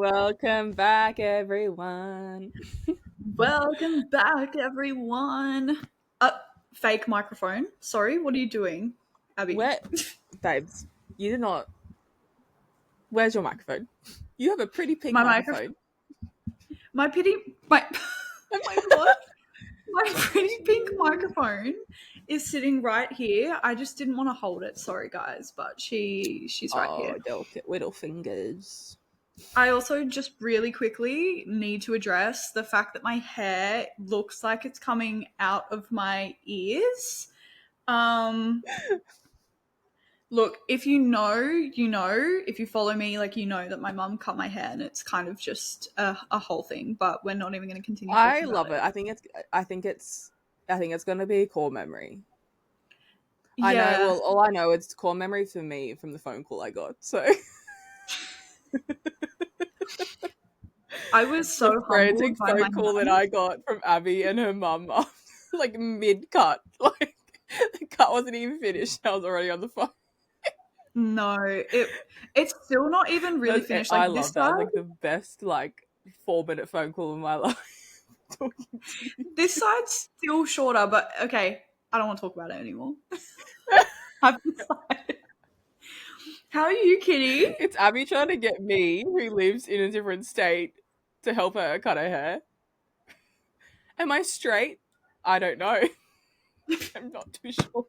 Welcome back, everyone. Welcome back, everyone. Uh, Fake microphone. Sorry, what are you doing, Abby? Where, babes, you did not. Where's your microphone? You have a pretty pink My microphone. microphone. My pity. My. My what? My pretty pink microphone is sitting right here. I just didn't want to hold it. Sorry, guys, but she's right here. Oh, delicate little fingers. I also just really quickly need to address the fact that my hair looks like it's coming out of my ears. Um, Look, if you know, you know. If you follow me, like you know that my mum cut my hair, and it's kind of just a whole thing. But we're not even going to continue I talking about love it. it. I think it's going to be a core memory. I know. Yeah, Well, all I know is core memory for me from the phone call I got. So I was the so frantic humbled by my phone call that mum. I got from Abby and her mum, like mid cut, like the cut wasn't even finished. I was already on the phone. No, it's still not even really finished. I Like this love that. It was side, like the best 4-minute phone call in my life. Talking to you. this side's still shorter. But okay, I don't want to talk about it anymore. I've decided. How are you, Kitty? It's Abby trying to get me, who lives in a different state, to help her cut her hair. Am I straight? I don't know. I'm not too sure.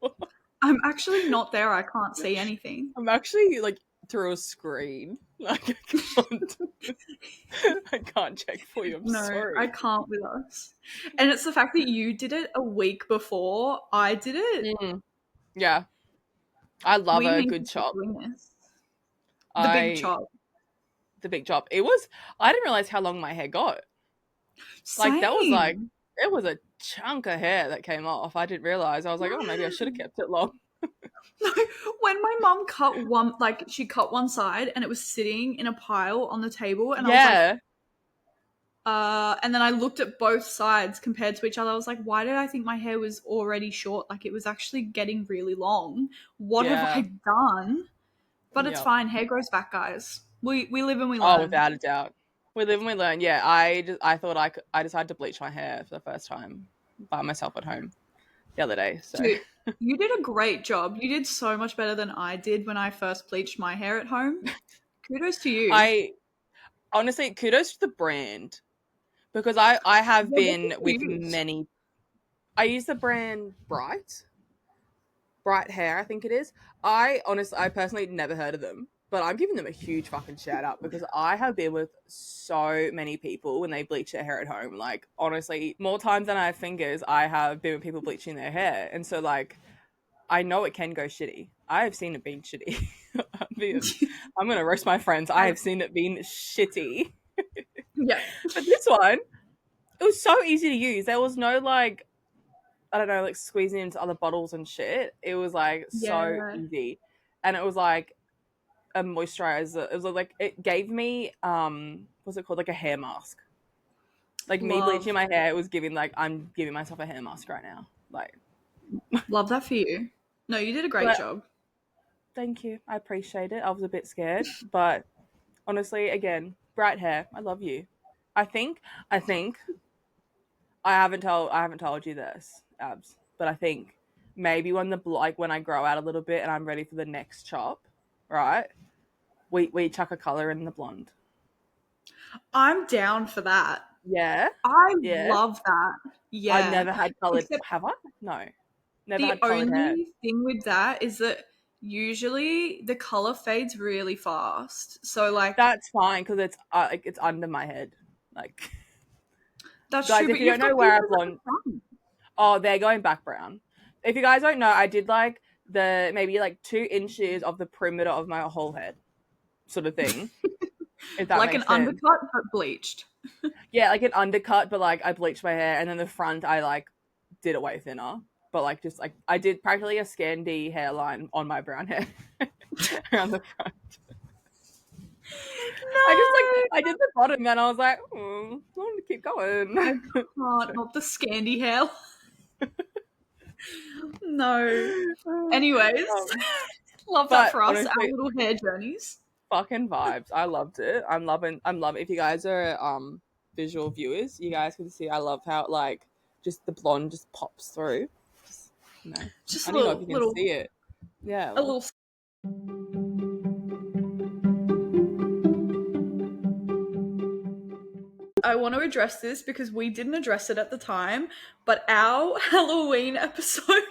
I'm actually not there. I can't see anything. I'm actually like through a screen. Like I can't check for you. I'm No, I sorry. can't with us. And it's the fact that you did it a week before I did it. Mm. Yeah, I love We a need good to keep chop. doing this. The big I chop. the big chop. It was. I didn't realize how long my hair got. Like that was like Same. it was a chunk of hair that came off. I didn't realize. I was like, oh, maybe I should have kept it long. No, when my mum cut one, like she cut one side and it was sitting in a pile on the table, and I was like, Yeah, and then I looked at both sides compared to each other. I was like, why did I think my hair was already short? Like it was actually getting really long. What have yeah, I done? But it's yeah. fine. Hair grows back, guys. We live and we Oh, learn. without a doubt. We live and we learn. Yeah, I thought I decided to bleach my hair for the first time by myself at home the other day. So Dude, you did a great job. You did so much better than I did when I first bleached my hair at home. Kudos to you. I honestly kudos to the brand because I have Yeah, what been did with you use? many. I use the brand Bright Hair, I think it is. I personally never heard of them, but I'm giving them a huge fucking shout out because I have been with so many people when they bleach their hair at home. Like, honestly, more times than I have fingers, I have been with people bleaching their hair. And so, like, I know it can go shitty. I have seen it being shitty. I'm going to roast my friends. I I, have seen it being shitty. yeah. But this one, it was so easy to use. There was no, like, I don't know, like squeezing into other bottles and shit. It was like so Yeah. easy. And it was like a moisturizer. It was like it gave me what's it called? Like a hair mask. Like me Love. bleaching my hair, it was giving like I'm giving myself a hair mask right now. Like Love that for you. No, you did a great but job. thank you. I appreciate it. I was a bit scared. But honestly, again, bright hair. I love you. I think I haven't told you this, Abs, but I think maybe when when I grow out a little bit and I'm ready for the next chop, right? We chuck a color in the blonde. I'm down for that. Yeah, I yeah. love that. I've Yeah. never had colored. Except Have I? No, never the had colored hair. only thing with that is that usually the color fades really fast. So like That's fine because it's under my head. Like that's guys, true, if but you don't you've got know where I pieces at the blonde, front. oh, they're going back brown. If you guys don't know, I did like the maybe like 2 inches of the perimeter of my whole head, sort of thing. If that Like an makes sense. undercut but bleached. Yeah, like an undercut, but like I bleached my hair, and then the front I like did it way thinner. But like just like I did practically a Scandi hairline on my brown hair around the front. I did the bottom, and I was like, I want to keep going. I can't, not the Scandi hair. No. Anyways, Um, love that but for us, our honestly, little hair journeys. fucking vibes. I loved it. I'm loving. If you guys are visual viewers, you guys can see. I love how like just the blonde just pops through. Just Just I a don't know if you can little, see it. Yeah. a little. I want to address this because we didn't address it at the time, but our Halloween episode.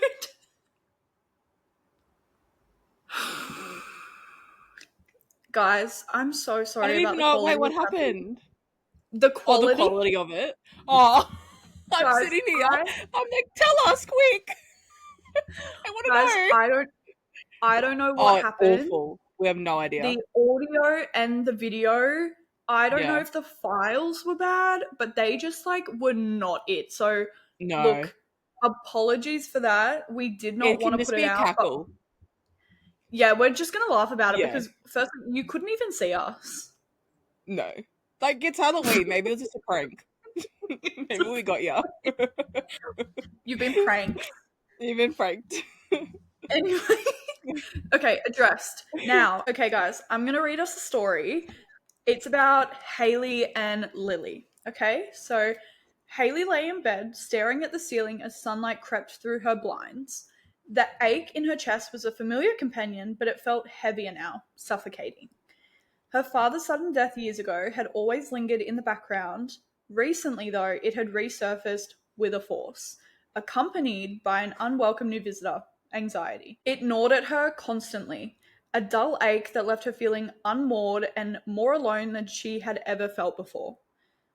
Guys, I'm so I sorry don't about even the know. Wait, quality what of Halloween. happened? The Oh, the quality, quality of it. Oh, I'm guys, sitting here. I, I'm like, tell us quick. I want to guys, know. I don't know what Oh, happened. awful. We have no idea. The audio and the video, I don't know Yeah. if the files were bad, but they just like were not it. So No. look, apologies for that. We did not It want can to just put it be a out, but cackle. yeah, we're just gonna laugh about it Yeah. because first you couldn't even see us. No. Like, it's Halloween. Maybe it was just a prank. Maybe we got you. You've been pranked. You've been pranked. Anyway, okay, addressed. Now, okay, guys, I'm gonna read us a story. It's about Haley and Lily. Okay, so Haley lay in bed, staring at the ceiling as sunlight crept through her blinds. The ache in her chest was a familiar companion, but it felt heavier now, suffocating. Her father's sudden death years ago had always lingered in the background. Recently, though, it had resurfaced with a force, accompanied by an unwelcome new visitor, anxiety. It gnawed at her constantly, a dull ache that left her feeling unmoored and more alone than she had ever felt before.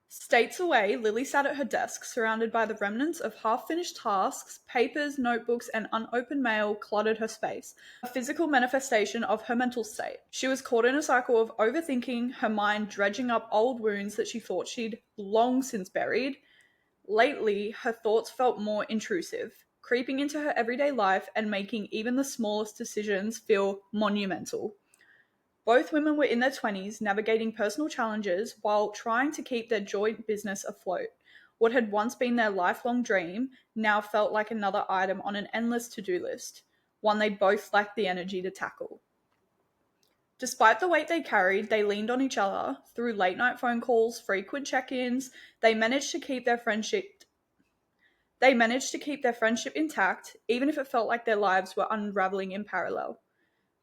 States away, Lily sat at her desk, surrounded by the remnants of half-finished tasks. Papers, notebooks, and unopened mail cluttered her space, a physical manifestation of her mental state. She was caught in a cycle of overthinking, her mind dredging up old wounds that she thought she'd long since buried. Lately, her thoughts felt more intrusive, creeping into her everyday life and making even the smallest decisions feel monumental. Both women were in their 20s, navigating personal challenges while trying to keep their joint business afloat. What had once been their lifelong dream now felt like another item on an endless to-do list, one they both lacked the energy to tackle. Despite the weight they carried, they leaned on each other. Through late-night phone calls, frequent check-ins, they managed to keep their friendship intact, even if it felt like their lives were unraveling in parallel.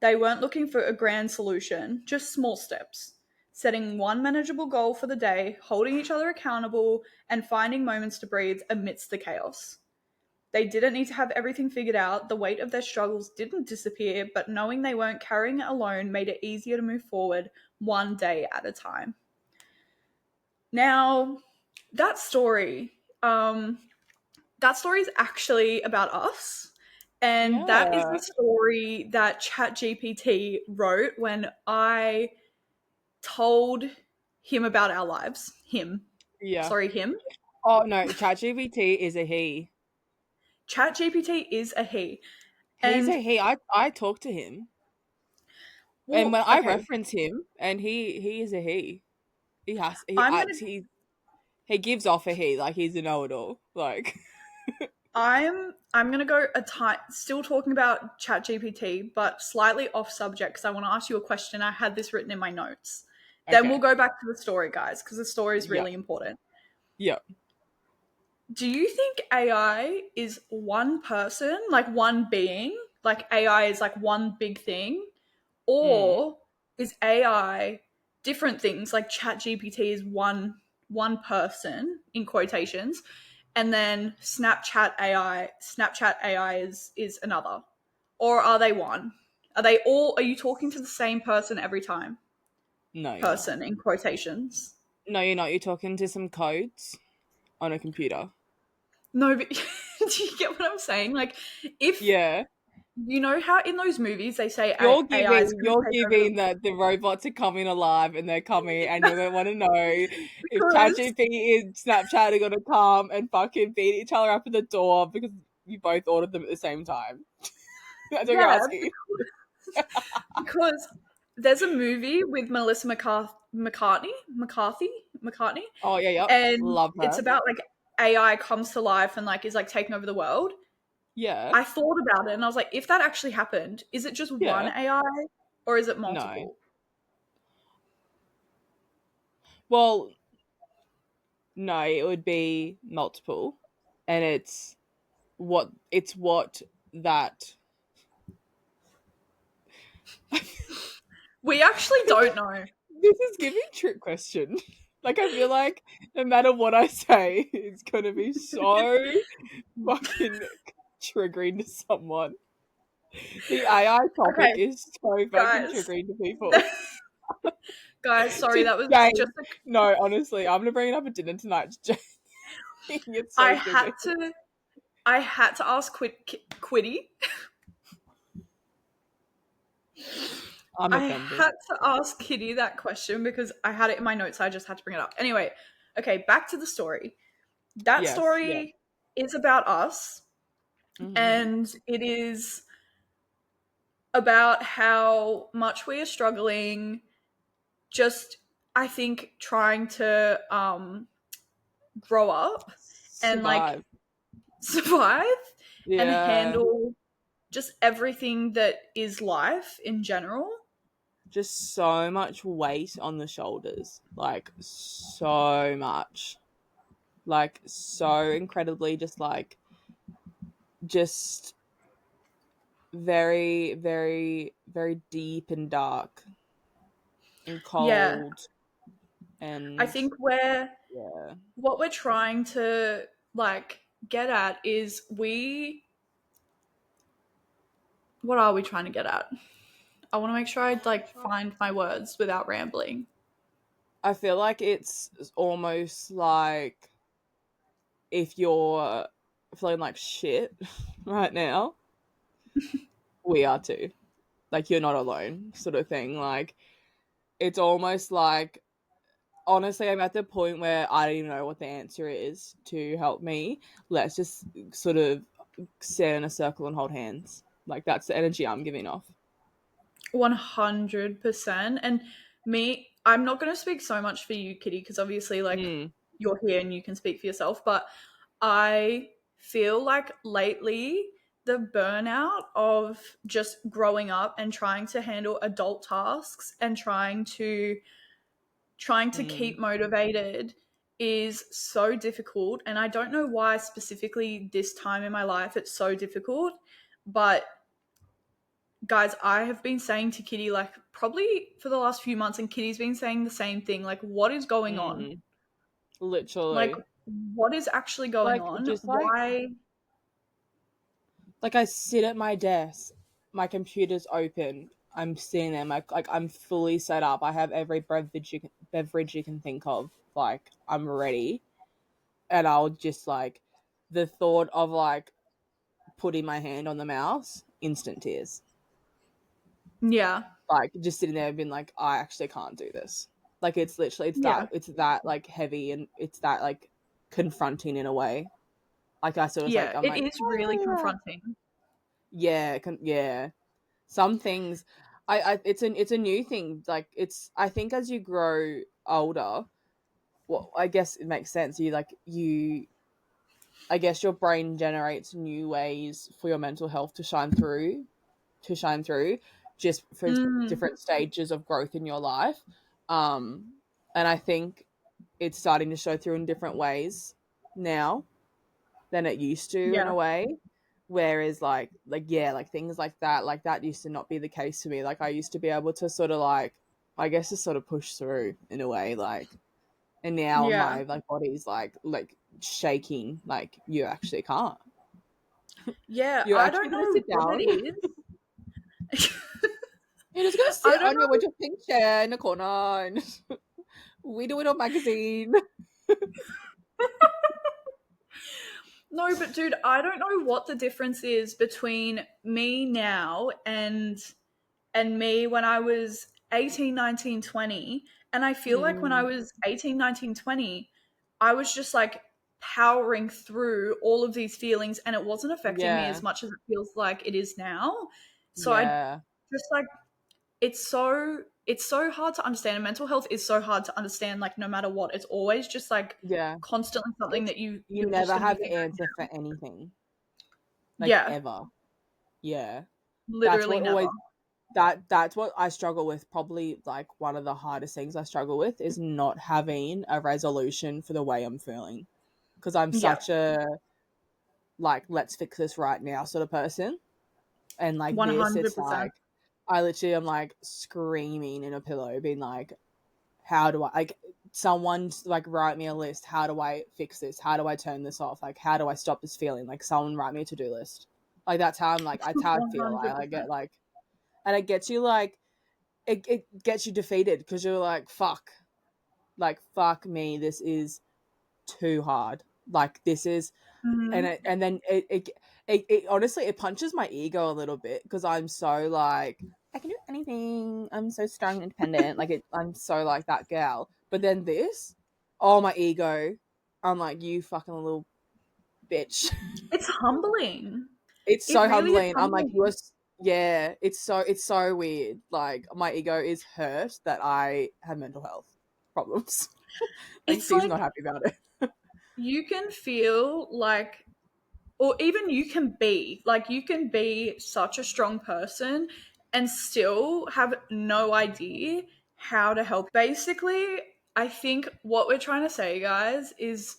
They weren't looking for a grand solution, just small steps. Setting one manageable goal for the day, holding each other accountable, and finding moments to breathe amidst the chaos. They didn't need to have everything figured out, the weight of their struggles didn't disappear, but knowing they weren't carrying it alone made it easier to move forward one day at a time. Now, that story is actually about us. And that is the story that ChatGPT wrote when I told him about our lives. Him. Oh, no. ChatGPT is a he. ChatGPT is a he. He's And a he. I talk to him. well, And when I okay, reference him, and he is a he. I'm gonna He gives off a he, like he's a know-it-all. Like I'm gonna go still talking about ChatGPT, but slightly off subject because I want to ask you a question. I had this written in my notes. Then we'll go back to the story, guys, because the story is really important. Yeah. Do you think AI is one person, like one being, like AI is like one big thing? Or is AI different things, like ChatGPT is one person, in quotations, and then Snapchat AI is another? Or are they one? Are you talking to the same person every time? No, you're not. Person in quotations. No, you're not. You're talking to some codes on a computer. No, but do you get what I'm saying? Like, if Yeah. you know how in those movies they say You're AI is giving going to take over that the robots are coming alive and they're coming and you're gonna wanna know if because ChatGPT and Snapchat are gonna come and fucking beat each other up at the door because you both ordered them at the same time. That's what you're asking. because there's a movie with Melissa McCarthy, Oh yeah. and Love it's her. about like AI comes to life and like is like taking over the world. Yeah. I thought about it and I was like, if that actually happened, is it just one Yeah. AI or is it No. multiple? Well, no, it would be multiple, and it's what that. We actually don't know. This is giving trick question. Like, I feel like no matter what I say, it's gonna be so fucking triggering to someone. The AI topic Okay, is so fucking guys. triggering to people. Guys, sorry, To that was Jane. just No, honestly, I'm gonna bring it up at dinner tonight. Jane. It's so I triggering. had to ask Quiddy. I'm I offended. had to ask Kitty that question because I had it in my notes. So I just had to bring it up. Anyway, okay, back to the story. That Yes, yeah. story is about us, Mm-hmm. and it is about how much we are struggling. Just, I think, trying to grow up and like Survive. survive and Yeah. handle just everything that is life in general. Just so much weight on the shoulders. Like, so much. Like, so incredibly just very, very, very deep and dark and Yeah, cold I and think yeah. what we're trying to like get at is what are we trying to get at? I want to make sure I like find my words without rambling. I feel like it's almost like if you're feeling like shit right now, we are too. Like, you're not alone, sort of thing. Like, it's almost like, honestly, I'm at the point where I don't even know what the answer is to help me. Let's just sort of sit in a circle and hold hands. Like, that's the energy I'm giving off. 100%. And me, I'm not going to speak so much for you, Kitty, because obviously, like, Mm. you're here and you can speak for yourself. But I feel like lately, the burnout of just growing up and trying to handle adult tasks and trying to Mm. keep motivated is so difficult. And I don't know why specifically this time in my life it's so difficult. But guys, I have been saying to Kitty, like, probably for the last few months, and Kitty's been saying the same thing. Like, what is going on? Mm. Like, Literally. what is actually going Like, on? just Why? like I sit at my desk, my computer's open, I'm sitting there, like I'm fully set up. I have every beverage you can think of. Like, I'm ready, and I'll just like the thought of like putting my hand on the mouse, instant tears. Yeah. Like, just sitting there, being like, I actually can't do this. Like, it's literally Yeah. it's that like heavy, and it's that like confronting in a way. Like, I sort of like Yeah. I'm It like, is really confronting. yeah, yeah. Some things, it's a new thing. Like, it's, I think as you grow older, well, I guess it makes sense. I guess your brain generates new ways for your mental health to shine through, just for Mm, different stages of growth in your life. And I think it's starting to show through in different ways now than it used to, in yeah. a way. Whereas like yeah, like things like that used to not be the case for me. Like, I used to be able to sort of like, I guess, just sort of push through in a way, like, and now Yeah. my like body's like shaking. Like, you actually can't. Yeah. You're I actually don't gonna know sit what down. it is. You're just gonna I sit don't on your know. winter pink chair in the corner and we do it on magazine. No, but dude, I don't know what the difference is between me now and me when I was 18, 19, 20. And I feel like when I Mm, was 18, 19, 20, I was just like powering through all of these feelings and it wasn't affecting me yeah, as much as it feels like it is now. So I yeah, just like it's so hard to understand. And mental health is so hard to understand, like no matter what. It's always just like yeah. constantly something It's, that you you're just never gonna be have the figuring answer for anything, like, yeah, ever. Yeah. That's literally what never. always that's what I struggle with. Probably like one of the hardest things I struggle with is not having a resolution for the way I'm feeling, because I'm Yeah, such a like let's fix this right now sort of person. And like this, it's 100%. like I literally am like screaming in a pillow, being like, how do I like someone's like write me a list, how do I fix this, how do I turn this off, like how do I stop this feeling, like someone write me a to-do list. Like that's how I'm like that's how I feel. I get 100%. like, and it gets you like it gets you defeated because you're like fuck me, this is too hard, like this is, Mhm. and then it honestly it punches my ego a little bit because I'm so like I can do anything, I'm so strong and independent, like I'm so like that gal. But then this, oh my ego, I'm like you fucking little bitch. It's humbling. It's It so really is humbling. I'm like humbling. yeah, it's so weird. Like my ego is hurt that I have mental health problems. Like It's she's like not happy about it. you can feel like, or even you can be such a strong person and still have no idea how to help. Basically, I think what we're trying to say, guys, is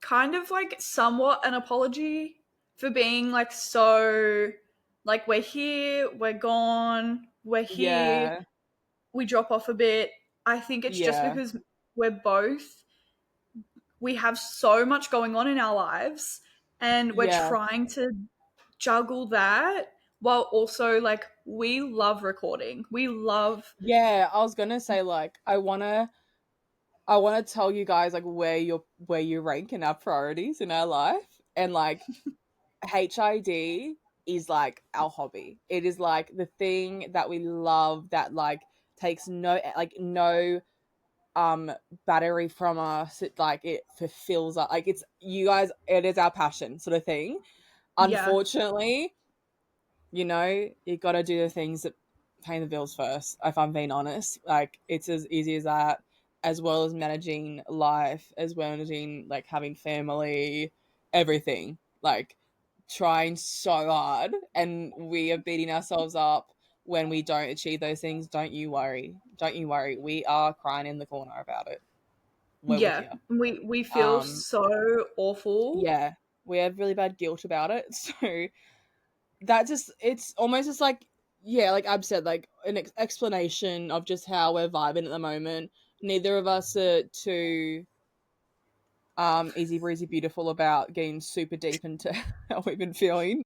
kind of like somewhat an apology for being like so, like, we're here, we're gone, we're here, Yeah, we drop off a bit. I think it's just yeah, because we're both, we have so much going on in our lives and we're yeah. trying to juggle that while also like we love recording. We love, Yeah, I was gonna say like I wanna tell you guys like where you rank in our priorities in our life. And like HID is like our hobby. It is like the thing that we love that like takes no um battery from us. It like it fulfills us. Like it's you guys, it is our passion sort of thing. yeah, Unfortunately, you got to do the things that pay the bills first. If I'm being honest, like it's as easy as that, as well as managing life, as well as managing like having family, everything. Like trying so hard, and we are beating ourselves up when we don't achieve those things. Don't you worry. Don't you worry. We are crying in the corner about it. We're with yeah. you. We feel Um, so awful. yeah, we have really bad guilt about it. So that just it's almost just like yeah, like Ab said, like an explanation of just how we're vibing at the moment. Neither of us are too easy breezy beautiful about getting super deep into how we've been feeling.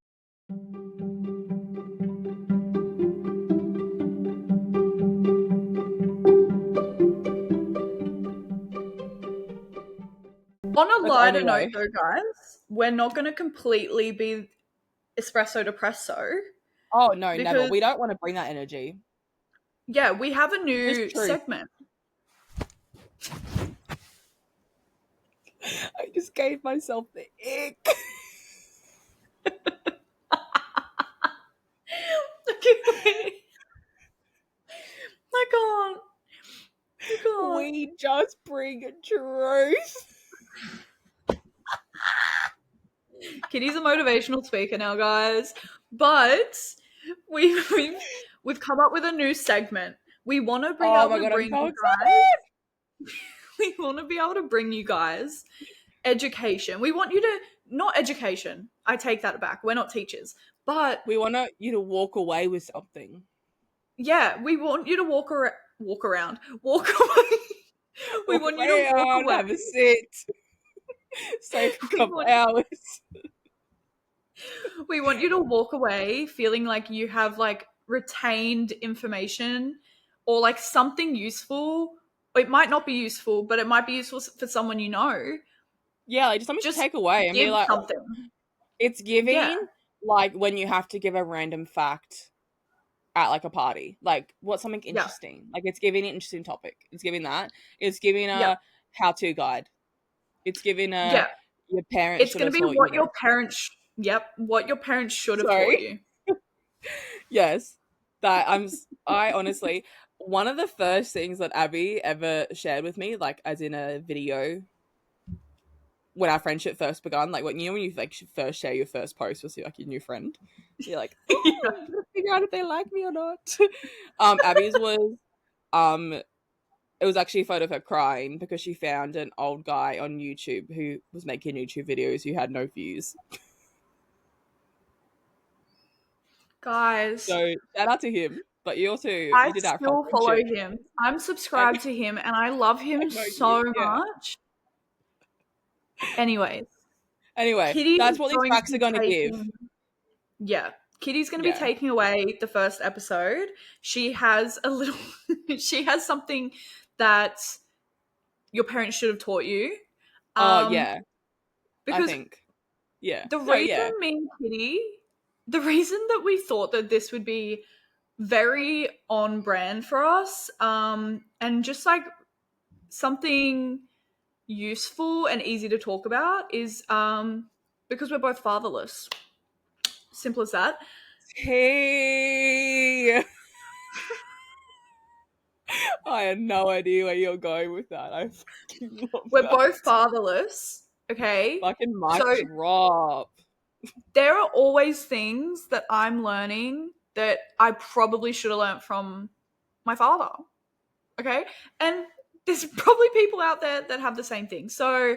On a That's the only lighter note, way. though, guys, we're not going to completely be espresso depresso Oh no, never. because, We don't want to bring that energy. yeah, we have a Just new truth. segment. I just gave myself the ick. Okay, I can't. I can't. We just bring truth. Kitty's a motivational speaker now, guys. But we've we've come up with a new segment. We want to be Oh able my to god, I'm bring so you guys. excited. We want to be able to bring you guys education. We want you to, not education. I take that back. We're not teachers, but We want you to walk away with something. yeah, we want you to walk around, walk away. We Walk want you to walk around, away. have a sit, stay for a We couple want hours. we want you to walk away feeling like you have like retained information or like something useful. It might not be useful, but it might be useful for someone you know. Yeah, like just something to Just take away and be give like, oh, something. it's Yeah. giving like when you have to give a random fact at like a party. Like what's something Yeah. interesting? Like it's giving an interesting topic. It's giving that. It's giving Yeah. a how-to guide. It's giving a Yeah. your parents It's should going to have be taught you what your this. parents, yep, what your parents should have taught Sorry. you. Yes. That I honestly one of the first things that Abby ever shared with me, like as in a video when our friendship first begun, like when you like first share your first post with like your new friend, you're like, oh, Yeah. I'm gonna figure out if they like me or not. Abby's was it was actually a photo of her crying because she found an old guy on YouTube who was making YouTube videos who had no views. Guys, So shout out to him. But I you did that for still follow friendship. him. I'm And subscribed to him and I love I him know you. so Yeah. much. Anyways, Anyway, Kitty that's is what these going to facts are be gonna give. taking, yeah, Kitty's going to be Yeah. taking away the first episode. She has a little, she has something that your parents should have taught you. Oh Um, yeah. I because think. Yeah. the No, reason yeah. me and Kitty, the reason that we thought that this would be very on brand for us, and just like something useful and easy to talk about is because we're both fatherless. Simple as that. Hey. I had no idea where you're going with that. I fucking love We're that. both fatherless, okay? Fucking mic So drop. there are always things that I'm learning that I probably should have learned from my father, okay? And there's probably people out there that have the same thing. So,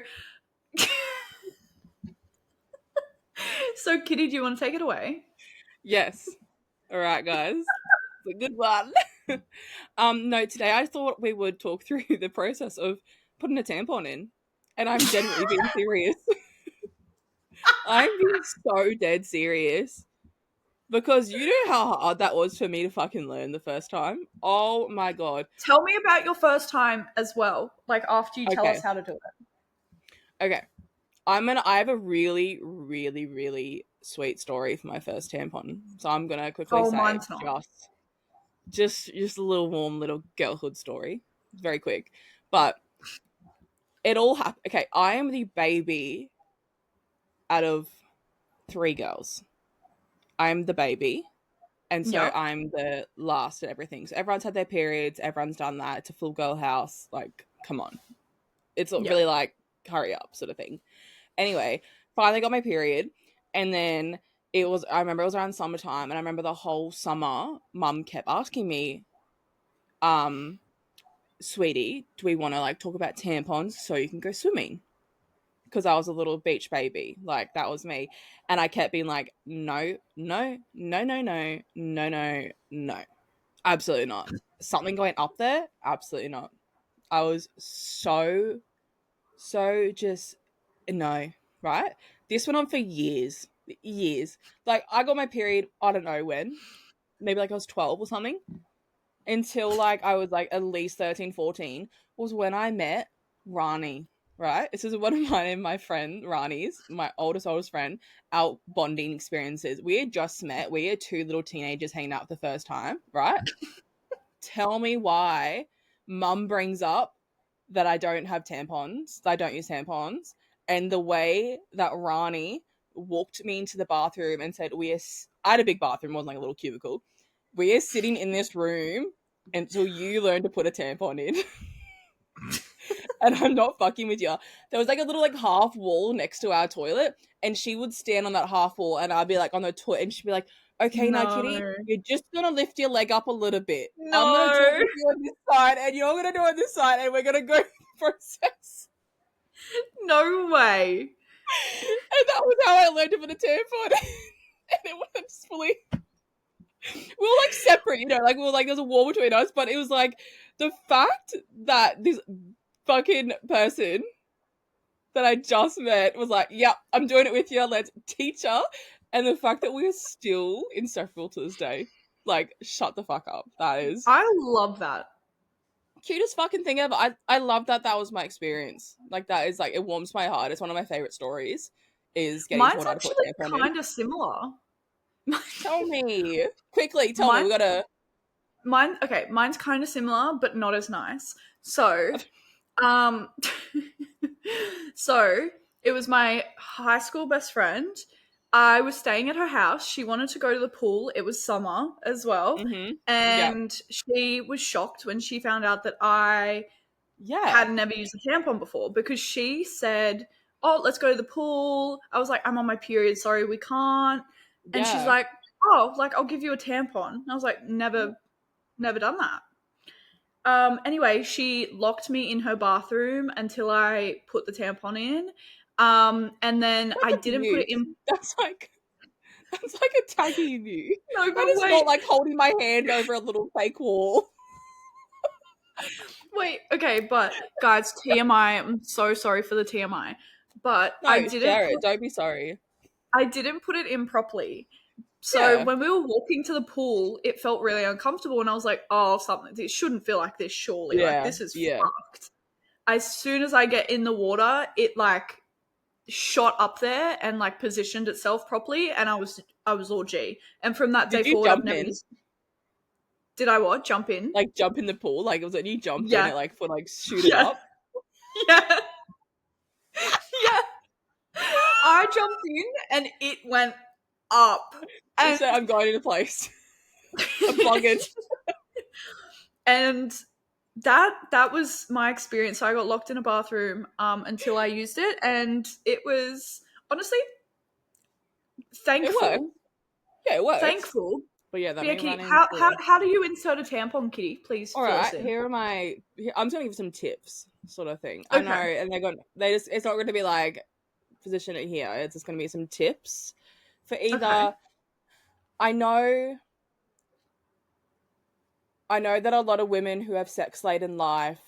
so Kitty, do you want to take it away? Yes. All right, guys. It's a good one. No, today I thought we would talk through the process of putting a tampon in. And I'm genuinely being serious. I'm being so dead serious. Because you know how hard that was for me to fucking learn the first time? Oh my god. Tell me about your first time as well, like after you tell Okay. us how to do it. Okay. I have a really, really, really sweet story for my first tampon. So I'm gonna quickly Oh, say mine's not. just a little warm little girlhood story. Very quick. But it all happened. Okay, I am the baby out of 3 girls. I'm the baby. And so Yep. I'm the last at everything. So everyone's had their periods, everyone's done that. It's a full girl house. Like, come on. It's Yep. really like, hurry up sort of thing. Anyway, finally got my period. And then I remember it was around summertime. And I remember the whole summer, mum kept asking me, sweetie, do we want to like talk about tampons so you can go swimming? Because I was a little beach baby. Like, that was me. And I kept being like, no, no, no, no, no, no, no, no. Absolutely not. Something going up there? Absolutely not. I was so just, no, right? This went on for years. Years. Like, I got my period, I don't know when. Maybe like I was 12 or something. Until like I was like at least 13, 14 was when I met Rani, right? This is one of my friend Rani's, my oldest friend, our bonding experiences. We had just met. We had 2 little teenagers hanging out for the first time, right? Tell me why mum brings up that I don't have tampons, that I don't use tampons, and the way that Rani walked me into the bathroom and said, I had a big bathroom, it wasn't like a little cubicle. We are sitting in this room until you learn to put a tampon in. And I'm not fucking with you. There was like a little like half wall next to our toilet, and she would stand on that half wall, and I'd be like on the toilet, and she'd be like, okay, now Kitty, No. you're just gonna lift your leg up a little bit. I'm gonna do No. it with you on this side, and you're gonna do it on this side, and we're gonna go through the process. No way. And that was how I learned to put a tampon in. And it wasn't just fully. We were like separate, you know, like we were like there's a wall between us, but it was like the fact that this fucking person that I just met was like, yep, I'm doing it with you, let's teach her. And the fact that we are still inseparable to this day, like, shut the fuck up. That is I love that. cutest fucking thing ever. I love that was my experience. Like, that is like, it warms my heart. It's one of my favorite stories, is getting Mine's taught how to put actually a tampon in. kind of similar. Tell me. Quickly, tell me. We gotta... Mine's kind of similar, but not as nice. So, so it was my high school best friend. I was staying at her house. She wanted to go to the pool. It was summer as well. Mm-hmm. And she was shocked when she found out that I Yeah. had never used a tampon before, because she said, oh, let's go to the pool. I was like, I'm on my period. Sorry, we can't. And she's Yeah. like, oh, like, I'll give you a tampon. And I was like, never done that. Anyway, she locked me in her bathroom until I put the tampon in. And then That's I didn't put it abuse. in. That's like attacking you. No, but That is wait. not like holding my hand over a little fake wall. Wait, okay, but guys, TMI, I'm so sorry for the TMI. But No, share it. Don't be sorry. I didn't put it in properly. So Yeah. when we were walking to the pool, it felt really uncomfortable, and I was like, oh, something, it shouldn't feel like this, surely. Yeah, Like, this is yeah. fucked. As soon as I get in the water, it like shot up there and like positioned itself properly, and I was all G. And from that day Did you forward, I've jump never in? Did I what? Jump in? Like jump in the pool? Like was it you jumped in Yeah. it like for like shoot it up? Yeah. Yeah. I jumped in and it went up. You And said I'm going into place. I'm plugging. and that was my experience. So I got locked in a bathroom until I used it, and it was honestly thankful. It worked. Yeah, it works. Thankful. But yeah, that Yeah, Kitty, how do you insert a tampon, Kitty? Please. All right, here are my. I'm just gonna give some tips, sort of thing. Okay. I know, and it's not going to be like position it here. It's just going to be some tips for either. Okay. I know that a lot of women who have sex late in life,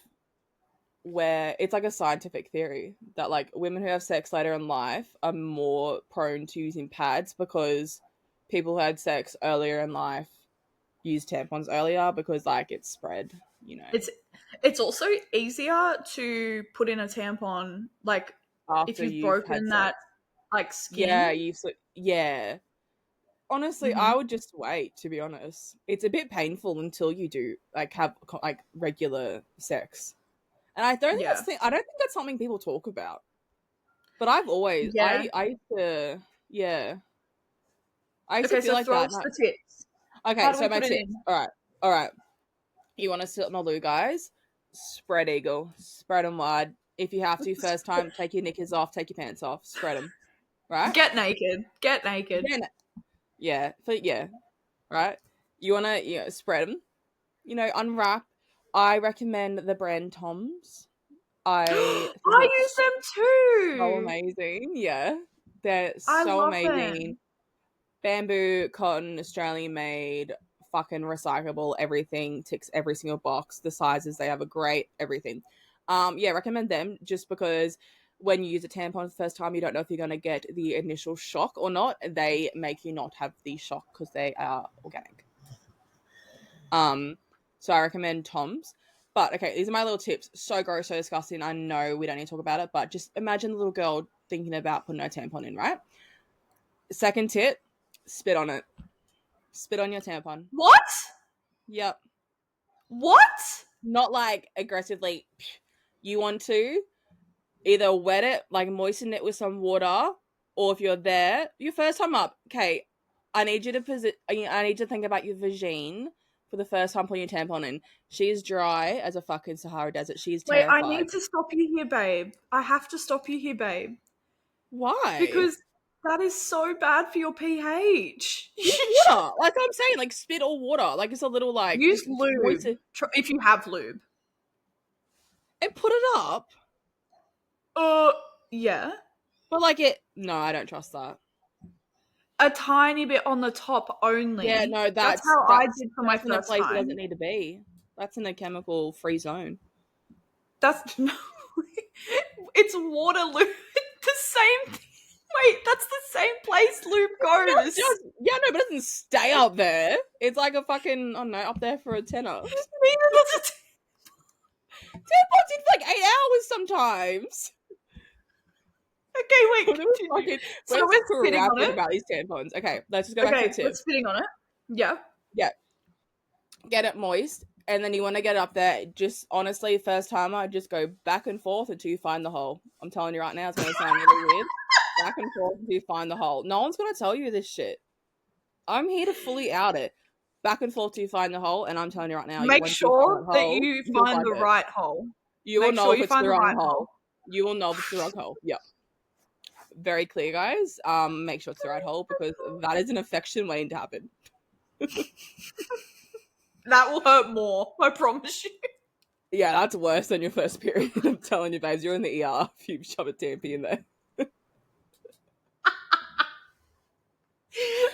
where it's like a scientific theory that like women who have sex later in life are more prone to using pads because people who had sex earlier in life use tampons earlier because like it's spread, you know. It's also easier to put in a tampon like After if you've broken that like skin. Yeah. Honestly, I would just wait, to be honest. It's a bit painful until you do like have like regular sex. And I don't think that's something people talk about. But I've always I used to feel like throw that. us the tips. Okay, so my tips. All right. You want to sit on the loo, guys? Spread eagle. Spread them wide. If you have to, first time, take your knickers off, take your pants off, spread them. Right? Get naked. Yeah. Right? You want to spread them. Unwrap. I recommend the brand Toms. I use them too. So amazing. Yeah. They're so amazing. Them. Bamboo, cotton, Australian made, fucking recyclable, everything, ticks every single box. The sizes, they have a great everything. Recommend them just because when you use a tampon for the first time, you don't know if you're going to get the initial shock or not. They make you not have the shock because they are organic. So I recommend Toms. But, okay, these are my little tips. So gross, so disgusting. I know we don't need to talk about it, but just imagine the little girl thinking about putting her tampon in, right? Second tip, spit on it. Spit on your tampon. What? Yep. What? Not like aggressively. You want to either wet it, like moisten it with some water, or if you're there, your first time up, okay, I need you to think about your vagine for the first time putting your tampon in. She's dry as a fucking Sahara Desert. She's terrified. Wait, I need to stop you here, babe. I have to stop you here, babe. Why? Because that is so bad for your pH. Water. Like I'm saying, like spit or water. Like it's a little like... Use lube. If you have lube. And put it up. Yeah. But like no, I don't trust that. A tiny bit on the top only. Yeah, no, that's how I did for my first time. That's in a place it doesn't need to be. That's in a chemical-free zone. That's... No. It's water lube. The same thing. Wait, that's the same place lube goes. But it doesn't stay up there. It's like a fucking, I don't know, up there for a tenner. Tampons in for like 8 hours sometimes. Okay, wait, continue. So we're spitting on it? About these tampons. Okay, let's just go back to the tip. We're spitting on it. Yeah. Yeah. Get it moist, and then you want to get it up there. Just, honestly, first timer, just go back and forth until you find the hole. I'm telling you right now, it's going to sound really weird. Back and forth until you find the hole. No one's going to tell you this shit. I'm here to fully out it. Back and forth till you find the hole, and I'm telling you right now. Make sure that you find the right hole. You will know if it's the wrong hole. You will know if it's the wrong hole. Yep. very clear, guys. Make sure it's the right hole because that is an infection waiting to happen. That will hurt more, I promise you. Yeah, that's worse than your first period. I'm telling you, babes, you're in the ER if you shove a tampy in there.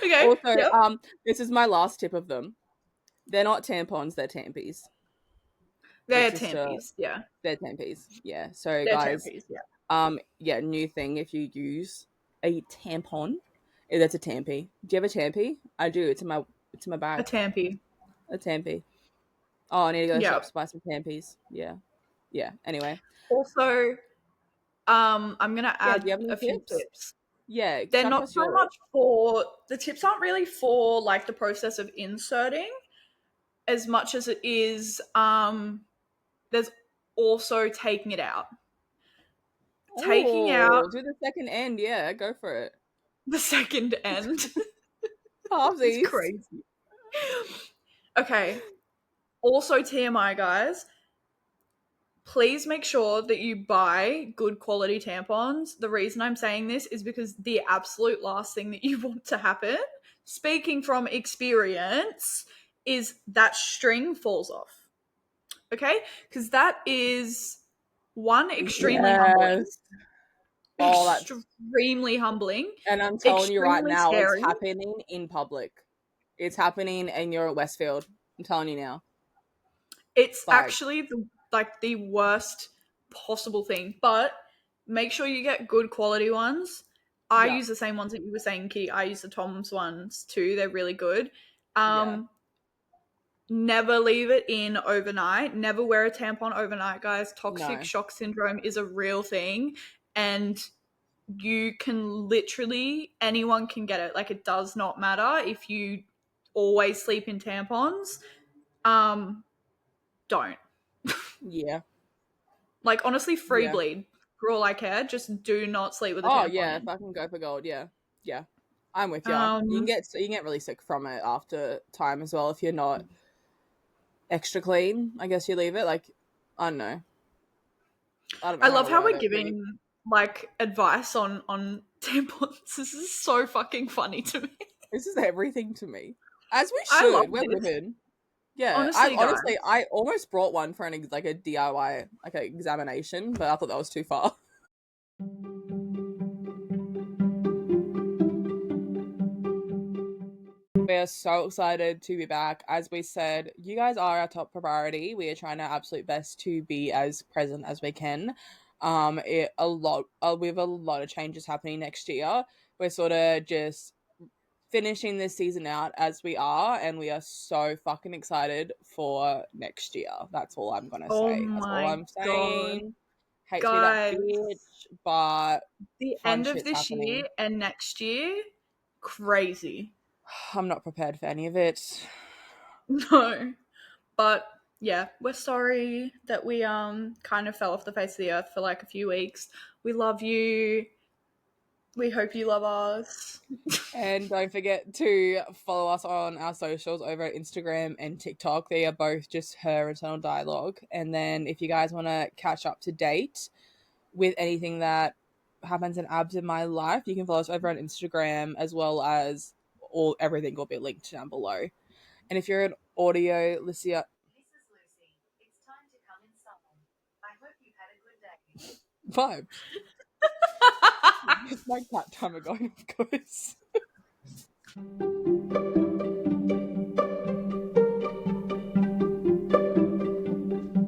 Okay. Also, Yep. this is my last tip of them. They're not tampons, they're tampies. They're It's just tampies, yeah. they're tampies. Yeah. So They're guys, tampies, yeah. yeah, new thing if you use a tampon, that's a tampy. Do you have a tampy? I do. It's in my A bag. tampy. A tampy. Oh, I need to go to the Yeah. shops to buy some tampies. Yeah. Yeah. Anyway. Also, I'm gonna Yeah, do add you have any a few tips? tips. Yeah, They're chuck not us so yours. much for the tips aren't really for like the process of inserting as much as it is there's also taking it out. Taking out Oh, do the second end. Yeah, go for it. the second end is Halvesies. crazy. Okay. Also TMI guys, please make sure that you buy good quality tampons. The reason I'm saying this is because the absolute last thing that you want to happen, speaking from experience, is that string falls off. Okay? Because that is one, extremely humbling. Yes. Oh, that's Extremely humbling. and I'm telling you right Extremely now, it's scary. happening in public. It's happening and you're at Westfield. I'm telling you now. It's Like, actually the worst possible thing. But make sure you get good quality ones. I yeah, use the same ones that you were saying, Kitty. I use the Tom's ones too. They're really good. yeah. Never leave it in overnight. Never wear a tampon overnight, guys. Toxic No. shock syndrome is a real thing. And you can literally, anyone can get it. Like, it does not matter if you always sleep in tampons. Don't. Yeah. Like, honestly, free Yeah. bleed. For all I care, just do not sleep with a Oh tampon yeah, in. if I can go for gold, yeah. Yeah. I'm with you. Um, You can get really sick from it after time as well if you're not extra clean. I guess you leave it like I don't know. I don't know I how love to how word we're it, but giving like advice on tampons. This is so fucking funny to me. this is everything to me. As we I love should. We're this. women. Yeah, Honestly, guys. I almost brought one for like a DIY like an examination, but I thought that was too far. We are so excited to be back. As we said, you guys are our top priority. We are trying our absolute best to be as present as we can. We have a lot of changes happening next year. We're sort of just finishing this season out as we are, and we are so fucking excited for next year. That's all I'm gonna Oh say. That's all my I'm god. saying. Hate to be that Guys, bitch, but the fun end of shit's this year happening. and next year, crazy. I'm not prepared for any of it. No. But yeah, we're sorry that we kind of fell off the face of the earth for like a few weeks. We love you. We hope you love us. And don't forget to follow us on our socials over at Instagram and TikTok. They are both just her internal dialogue. And then if you guys want to catch up to date with anything that happens in Abs in my life, you can follow us over on Instagram as well as everything will be linked down below. And if you're an audio listener, This is Lucy. It's time to come inside. I hope you've had a good day. vibes. It's my cat timer going, of course.